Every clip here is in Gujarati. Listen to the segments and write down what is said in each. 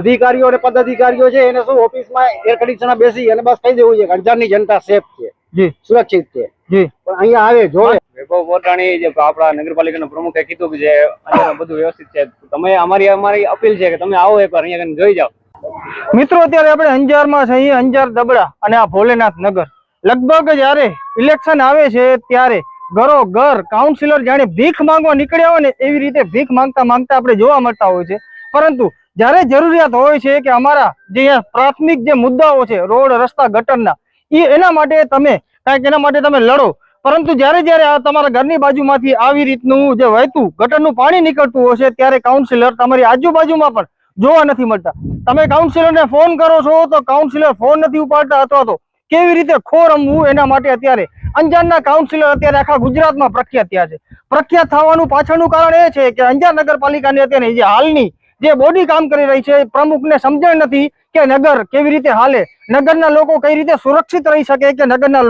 અધિકારીઓ અને પદાધિકારીઓ છે એને શું ઓફિસમાં એર કન્ડિશનમાં બેસી અને બસ કહી દેવું છે કે અંજારની જનતા સેફ છે, જી સુરક્ષિત છે, જી પણ અહીંયા આવે જોવે. વૈભવ મોટાણી જે આપણા નગરપાલિકાના પ્રમુખે કીધું કે જે અહીંયા બધું વ્યવસ્થિત છે, તમે અમારી અપીલ છે કે તમે આવો એકવાર અહીંયા જોઈ જાઓ. મિત્રો અત્યારે આપણે અંજારમાં છીએ, અંજાર દબડા અને આ ભોલેનાથ નગર. લગભગ જયારે ઇલેક્શન આવે છે ત્યારે ઘરો ઘર કાઉન્સિલર જાણે ભીખ માંગવા નીકળ્યા હોય ને એવી રીતે ભીખ માંગતા માંગતા આપણે જોવા મળતા હોય છે. પરંતુ જ્યારે જરૂરિયાત હોય છે કે અમારા જે પ્રાથમિક જે મુદ્દાઓ છે રોડ રસ્તા ગટરના એના માટે તમે કાંઈક એના માટે તમે લડો, પરંતુ જ્યારે જ્યારે આ તમારા ઘરની બાજુમાંથી આવી રીતનું જે વહેતું ગટરનું પાણી નીકળતું હોય છે ત્યારે કાઉન્સિલર તમારી આજુબાજુમાં પણ જોવા નથી મળતા. તમે કાઉન્સિલરને ફોન કરો છો તો કાઉન્સિલર ફોન નથી ઉપાડતા, અથવા તો કેવી રીતે ખો રમવું એના માટે અત્યારે અંજારના કાઉન્સિલર અત્યારે આખા ગુજરાતમાં પ્રખ્યાત થયા છે. પ્રખ્યાત થવાનું પાછળનું કારણ એ છે કે અંજાર નગરપાલિકાની અત્યારે જે હાલની જે બોડી કામ કરી રહી છે પ્રમુખને સમજણ નથી કે નગર કેવી રીતે હાલે, નગરના લોકો કઈ રીતે સુરક્ષિત રહી શકે, કે નગરના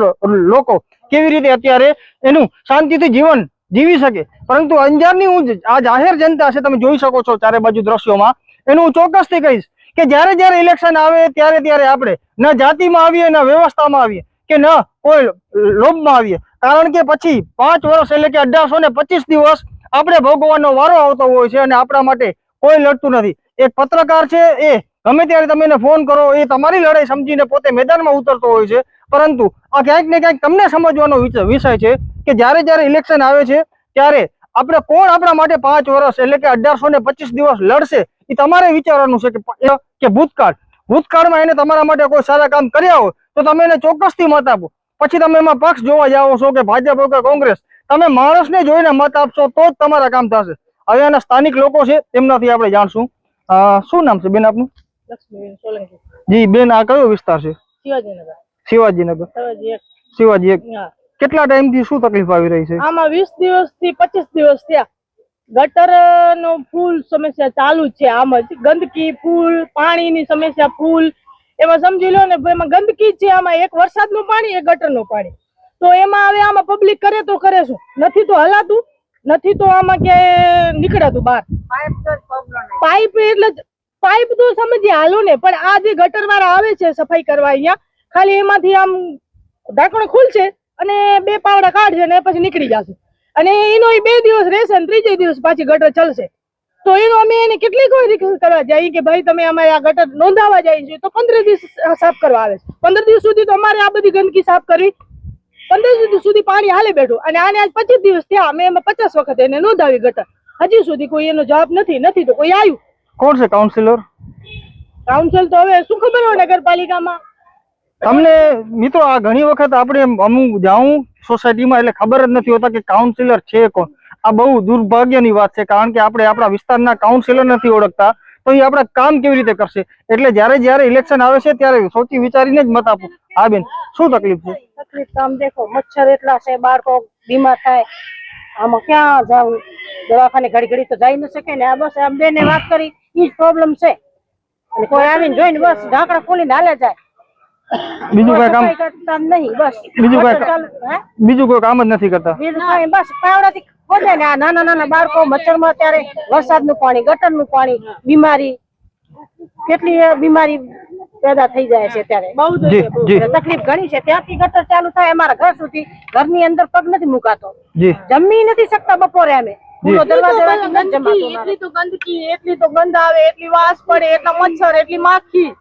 લોકો કેવી રીતે અત્યારે એનું શાંતિથી જીવન જીવી શકે. પરંતુ અંજારની હું આ જાહેર જનતા છે, તમે જોઈ શકો છો ચારે બાજુ દ્રશ્યોમાં, એનું હું ચોક્કસથી કહીશ કે જ્યારે જ્યારે ઇલેક્શન આવે ત્યારે ત્યારે આપણે ન જાતિમાં આવીએ ન વ્યવસ્થામાં આવીએ કે ન કોઈ લોભમાં આવીએ, કારણ કે પછી 5 વર્ષ એટલે કે 1825 દિવસ આપણે ભોગવવાનો વારો આવતો હોય છે અને આપણા માટે કોઈ લડતું નથી. એક પત્રકાર છે એ ગમે ત્યારે તમે એને ફોન કરો એ તમારી લડાઈ સમજીને પોતે મેદાનમાં ઉતરતો હોય છે, પરંતુ આ ક્યાંક ને ક્યાંક તમને સમજવાનો વિષય છે કે જ્યારે જ્યારે ઇલેક્શન આવે છે ત્યારે આપણે કોણ આપણા માટે 5 વર્ષ એટલે કે 1825 દિવસ લડશે એ તમારે વિચારવાનું છે કે ભૂતકાળમાં એને તમારા માટે કોઈ સારા કામ કર્યા હોય તો તમે એને ચોક્કસથી મત આપો. પછી તમે એમાં પક્ષ જોવા જાઓ છો કે ભાજપ હોય કે કોંગ્રેસ, તમે માણસને જોઈને મત આપશો તો જ તમારા કામ થશે. હવે આના સ્થાનિક લોકો છે તેમનાથી આપણે જાણશું. શું નામ છે બેન આપનું? લક્ષ્મીબેન સોલંકી. જી બેન, આ કયો વિસ્તાર છે? શિવાજીનગર. શિવાજીનગર. શિવાજી એક. કેટલા ટાઈમ થી શું તકલીફ આવી રહી છે? આમાં 20 દિવસથી 25 દિવસ થયા. ગટર નો ફૂલ સમસ્યા ચાલુ છે. આમ જ ગંદકી ફૂલ, પાણીની સમસ્યા ફૂલ, એમાં સમજી લો ને એમાં ગંદકી છે. આમાં એક વરસાદનું પાણી એક ગટરનું પાણી, તો એમાં હવે આમાં પબ્લિક કરે તો કરે શું, નથી તો હલાતું, નથી તો આમાં ક્યાંય નીકળાતું બહાર. પાઇપ એટલે પાઇપ તો સમજીએ હાલો ને, પણ આ જે ગટર વાળા આવે છે સફાઈ કરવા અહીંયા, ખાલી એમાંથી આમ ઢાંકણ ખુલશે અને 2 પાવડા કાઢશે અને પછી નીકળી જશે, અને એનો 2 દિવસ રહેશે અને 3જે દિવસ પાછી ગટર ચાલશે. તો એનો અમે એને કેટલી કોઈ રિક્વેસ્ટ કરવા જઈએ કે ભાઈ તમે અમારે આ ગટર નોંધાવા જાય છે તો 15 દિવસ સાફ કરવા આવે છે. 15 દિવસ સુધી તો અમારે આ બધી ગંદકી સાફ કરવી, 15 દિવસ સુધી પાણી હાલે બેઠું, અને આને આજ 25 દિવસ થયા. અમે એમાં 50 વખત એને નોંધાવી ગટર, હજી સુધી કોઈ એનો જવાબ નથી તો કોઈ આવ્યું. કોણ છે કાઉન્સિલર? કાઉન્સિલ તો હવે શું ખબર હોય નગરપાલિકામાં. તમને મિત્રો આ ઘણી વખત આપણે અમુક જાઉં સોસાયટીમાં એટલે ખબર જ નથી હોતા કે કાઉન્સિલર છે કોણ. આ બહુ દુર્ભાગ્યની વાત છે, કારણ કે આપણે આપણા વિસ્તારના કાઉન્સિલર નથી ઓળખતા તો એ આપણા કામ કેવી રીતે કરશે. એટલે જ્યારે ઇલેક્શન આવે છે ત્યારે સોચી વિચારીને જ મત આપો. હા બેન, શું તકલીફ છે? તકલીફ તો આમ દેખો, મચ્છર એટલા છે, બાળકો બીમાર થાય, આમાં ક્યાં જાવ, દવાખાને ઘડી તો જઈ ન શકે ને. આ બસ આમ બેને વાત કરી ઈ જ પ્રોબ્લેમ છે, અને કોઈ આવીને જોઈને બસ ઢાંકણા ખોલીને હાલે જાય, બીજું કઈ કામ નહીં. બસ બીજું કોઈ કામ જ નથી કરતા. બસ પાવડાથી ખોદે ને. આ નાના બાળકો મચ્છરમાં અત્યારે વરસાદનું પાણી, ગટરનું પાણી, બીમારી, કેટલી બીમારી પેદા થઈ જાય છે અત્યારે. તકલીફ ઘણી છે. ત્યાંથી ગટર ચાલુ થાય અમારા ઘર સુધી, ઘરની અંદર પગ નથી મુકાતો, જમી નથી શકતા બપોરે અમે. એટલી તો ગંદકી, એટલી તો ગંધ આવે, એટલી વાસ પડે, એટલા મચ્છર, એટલી માખી,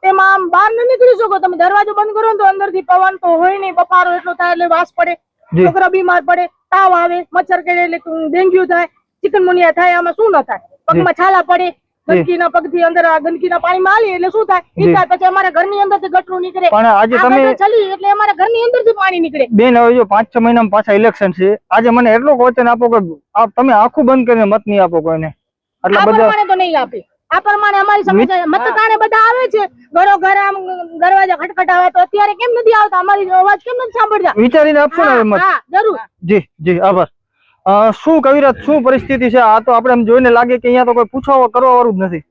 તેમાં આમ બહાર ન નીકળી શકો તમે. દરવાજો બંધ કરો તો અંદર થી પવન તો હોય નહીં, બફારો એટલો થાય એટલે વાસ પડે, છોકરા બીમાર પડે, તાવ આવે, મચ્છર કેડે એટલે ડેન્ગ્યુ થાય, ચિકનગુનિયા થાય. આમાં શું ન થાય? પગમાં છાલા પડે, ગંદકીના પગથી અંદર આ ગંદકીના પાણીમાં હાલી એટલે શું થાય? ઈ થાય. પછી અમારા ઘરની અંદરથી ગટરું નીકળે, પણ આજે તમે ચાલી એટલે અમારા ઘરની અંદરથી પાણી નીકળે. બેન, હવે જો 5-6 મહિનામાં પાછા ઇલેક્શન છે, આજે મને એટલો વચન આપો કે તમે આખું બંધ કરીને મત નહીં આપો કોઈને. આટલા બધા તો નહીં આપે. આ પ્રમાણે અમારી સમસ્યા મતદાને બધા આવે છે, ઘરો ઘર આમ દરવાજા ખટખટાવે, તો અત્યારે કેમ નથી આવતા? અમારી અવાજ કેમ નથી સાંભળતા? વિચારીને આપશો ને મત. હા, જરૂર. જી આભાર. શું કવિરાજ, શું પરિસ્થિતિ છે? આ તો આપણે એમ જોઈને લાગે કે અહીંયા તો કોઈ પૂછવા કરવા વાળું જ નથી.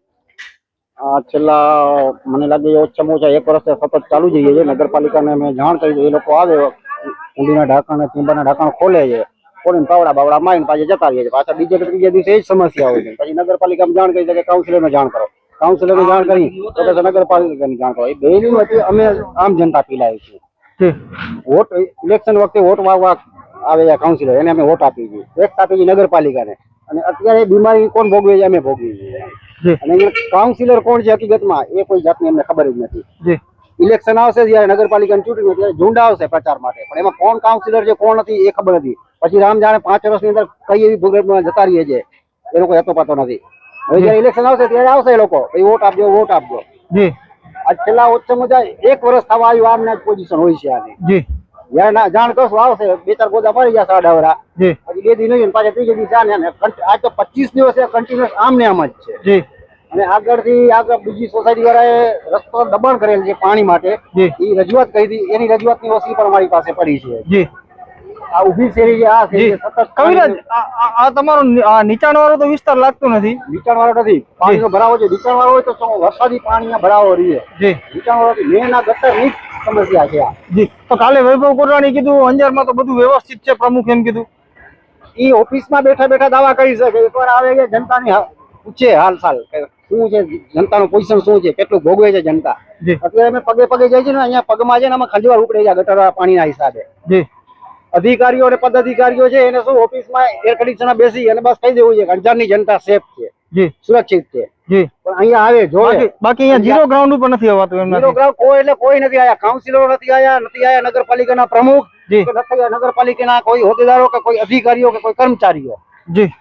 છેલ્લા મને લાગે ઓછામાં ઓછા 1 વર્ષથી સતત ચાલુ જઈએ છે. નગરપાલિકાને અમે જાણ કરી, એ લોકો આવે, ઊંડીના ઢાંકણ, ટીંબાના ઢાંકણ ખોલે છે, ખોલીને પાવડા બાવડા મારીને પાછા જતા રહીએ છે. પાછા બીજે ત્રીજે દિવસે એ જ સમસ્યા હોય છે. પછી નગરપાલિકામાં જાણ કરી કે કાઉન્સિલરને જાણ કરો, કાઉન્સિલરને જાણ કરી તો પછી નગરપાલિકાની જાણ કરો. એ બેની વચ્ચે અમે આમ જનતા પીલાય છે. જી વોટ ઇલેક્શન વખતે વોટ માંગવા આવે કાઉન્સિલર, એને અમે વોટ આપી છીએ, ટેક્સ આપી છીએ નગરપાલિકાને. અને અત્યારે બીમારી કોણ ભોગવે છે? અમે ભોગવીએ છીએ. જી અને અહીંયા કાઉન્સિલર કોણ છે હકીકતમાં એ કોઈ જાતની અમને ખબર જ નથી. જી ઇલેક્શન આવશે જ્યારે નગરપાલિકાની ચૂંટણી ત્યારે ઝુંડ આવશે પ્રચાર માટે, પણ એમાં કોણ કાઉન્સિલર છે કોણ નથી એ ખબર નથી. પછી રામ જાણે 5 વર્ષની અંદર કઈ એવી ભૂગર્ભમાં જતા રહીએ છે એ લોકો હેતો પાતો નથી. હવે જયારે ઇલેક્શન આવશે ત્યારે આવશે એ લોકો વોટ આપજો વોટ આપજો. જી આ છેલ્લા ઓછામાં ઓછા 1 વર્ષ થવા આવ્યું આમને જ પોઝિશન હોય છે આની. જી જયારે જાણ કરશું આવશે 2-4 ગોદા પડી ગયા 7 જી પછી 2 દી નહીં પાછા 3 દિવસ આ તો 25 દિવસ કન્ટિન્યુઅસ આમ ને આમ જ છે. જી અને આગળથી આગળ બીજી સોસાયટી વાળાએ રસ્તો દબાણ કરેલ છે પાણી માટે. જી એ રજૂઆત કરી હતી, એની રજૂઆતની વસ્તી પણ અમારી પાસે પડી છે. જી આ ઊભી શેરી છે, આ શેરી જી સતત કવિરાજ, આ તમારો નીચાણ વાળો તો વિસ્તાર લાગતો નથી. નીચાણ વાળો નથી, પાણીનો ભરાવો છે. નીચાણ વાળો હોય તો શું વરસાદી પાણીના ભરાવો રહીએ. જી નીચાણ વાળો મેન આ ગટરની સમસ્યા છે. આ જી તો કાલે વૈભવ કોરવાણી કીધું અંજારમાં તો બધું વ્યવસ્થિત છે, પ્રમુખ એમ કીધું. ઈ ઓફિસમાં બેઠા બેઠા દાવા કરી શકે. એકવાર આવે કે જનતાની પૂછે હાલ સાલ કે શું છે, જનતાનું પોઝિશન શું છે, કેટલું ભોગવે છે જનતા. જી એટલે અમે પગે પગે જાય છે ને, અહીંયા પગમાં છે ને અમે ખંજવાળ ઉપડે છે ગટર પાણીના હિસાબે. જી અધિકારીઓ અને પદાધિકારીઓ છે એને શું ઓફિસમાં એર કન્ડિશનર બેસી અને બસ કહી દેવું છે કે અંજારની જનતા સેફ છે, જી સુરક્ષિત છે. જી પણ અહીંયા આવે જોવે બાકી અહીંયા ઝીરો ગ્રાઉન્ડ ઉપર નથી આવતું એમ ઝીરો ગ્રાઉન્ડ કોઈ એટલે કોઈ નથી આયા. કાઉન્સિલરો નથી આયા નગરપાલિકાના પ્રમુખ જી કે નથી આયા નગરપાલિકાના કોઈ હોદ્દેદારો કે કોઈ અધિકારીઓ કે કોઈ કર્મચારીઓ. જી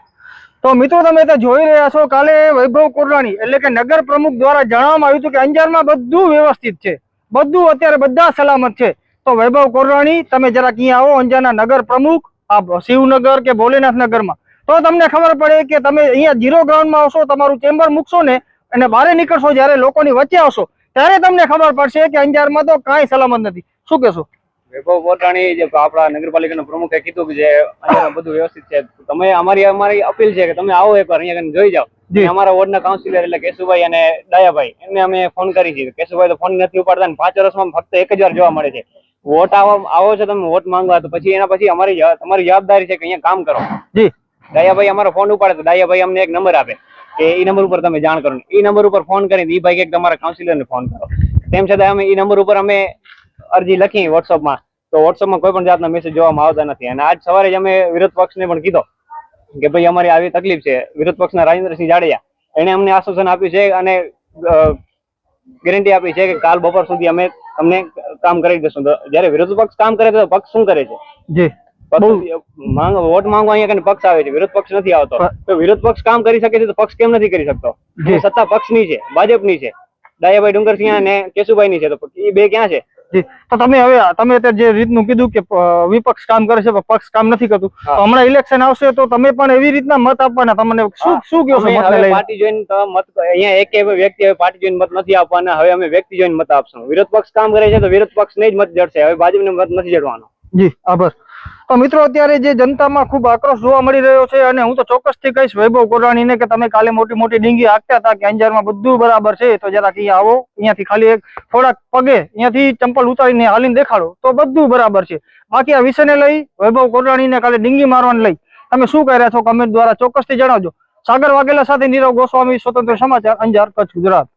તો મિત્રો તમે તો જોઈ રહ્યા છો, કાલે વૈભવ કોરવાણી એટલે કે નગર પ્રમુખ દ્વારા જણાવવામાં આવ્યું હતું કે અંજારમાં બધું વ્યવસ્થિત છે, બધું અત્યારે બધા સલામત છે. તો વૈભવ કોરવાણી તમે જરાક અહીંયા આવો, અંજારના નગર પ્રમુખ આ શિવનગર કે ભોલેનાથ નગરમાં, તો તમને ખબર પડે કે તમે અહીંયા ઝીરો ગ્રાઉન્ડમાં આવશો, તમારું ચેમ્બર મૂકશો ને અને બહાર નીકળશો, જ્યારે લોકોની વચ્ચે આવશો ત્યારે તમને ખબર પડશે કે અંજારમાં તો કાંઈ સલામત નથી. શું કહેશો? વૈભવ કોરવાણી જે આપણા નગરપાલિકાના પ્રમુખે કીધું કે જે અહીંયા બધું વ્યવસ્થિત છે, તમે અમારી અપીલ છે કે તમે આવો એકવાર અહીંયા જોઈ જાઓ. અમારા વોર્ડના કાઉન્સિલર એટલે કેશુભાઈ અને ડાયાભાઈ એમને અમે ફોન કરી છે. કેશુભાઈ તો ફોન નથી ઉપાડતા, 5 વર્ષમાં ફક્ત 1 જ વાર જોવા મળે છે. વોટ આવો છો તમે વોટ માંગવા, તો પછી એના પછી તમારી જવાબદારી છે કે અહીંયા કામ કરો. જી ડાયાભાઈ અમારો ફોન ઉપાડે તો ડાયાભાઈ અમને એક નંબર આપે કે એ નંબર ઉપર તમે જાણ કરો. એ નંબર ઉપર ફોન કરીને એ ભાઈ કે તમારા કાઉન્સિલરને ફોન કરો. તેમ છતાં અમે એ નંબર ઉપર અમે અરજી લખી વોટ્સઅપમાં, તો વોટ્સઅપમાં કોઈ પણ જાતના મેસેજ જોવામાં આવતા નથી. અને આજ સવારે જ અમે વિરોધ પક્ષને પણ કીધો કે ભાઈ અમારી આવી તકલીફ છે. વિરોધ પક્ષના રાજેન્દ્રસિંહ જાડેજા એને અમને આશ્વાસન આપ્યું છે અને ગેરંટી આપી છે કે કાલ બપોર સુધી અમે તમને કામ કરી દઈશું. જયારે વિરોધ પક્ષ કામ કરે તો પક્ષ શું કરે છે? જી વોટ માંગવા અહીંયા પક્ષ આવે છે, વિરોધ પક્ષ નથી આવતો. તો વિરોધ પક્ષ કામ કરી શકે છે તો પક્ષ કેમ નથી કરી શકતો? સત્તા પક્ષની છે, ભાજપની છે, ડાયાભાઈ ડુંગરસિંહ અને કેશુભાઈ ની છે. તો એ બે ક્યાં છે? જી તો તમે અત્યારે જે રીતનું કીધું કે વિપક્ષ કામ કરે છે પક્ષ કામ નથી કરતું, તો હમણાં ઇલેક્શન આવશે તો તમે પણ એવી રીતના મત આપવાના. તમને શું કહો છો? પાર્ટી જોઈને મત અહીંયા એક વ્યક્તિ હવે પાર્ટી જોઈને મત નથી આપવાના, હવે અમે વ્યક્તિ જોઈને મત આપશું. વિરોધ પક્ષ કામ કરે છે તો વિરોધ પક્ષ ને જ મત જડશે, હવે ભાજપને મત નથી જડવાનો. જી આભાર. તો મિત્રો અત્યારે જે જનતામાં ખૂબ આક્રોશ જોવા મળી રહ્યો છે, અને હું તો ચોક્કસથી કહીશ વૈભવ કોરવાણીને કે તમે કાલે મોટી મોટી ડીંગી હાંકતા હતા કે અંજારમાં બધું બરાબર છે, તો જરાક અહીંયા આવો, અહીંયાથી ખાલી એક થોડાક પગે અહીંયાથી ચંપલ ઉતારીને હાલીને દેખાડો તો બધું બરાબર છે. બાકી આ વિષયને લઈ વૈભવ કોરવાણીને કાલે ડીંગી મારવાને લઈ તમે શું કહી રહ્યા છો કમેન્ટ દ્વારા ચોક્કસથી જણાવજો. સાગર વાઘેલા સાથે નીરવ ગોસ્વામી, સ્વતંત્ર સમાચાર, અંજાર, કચ્છ, ગુજરાત.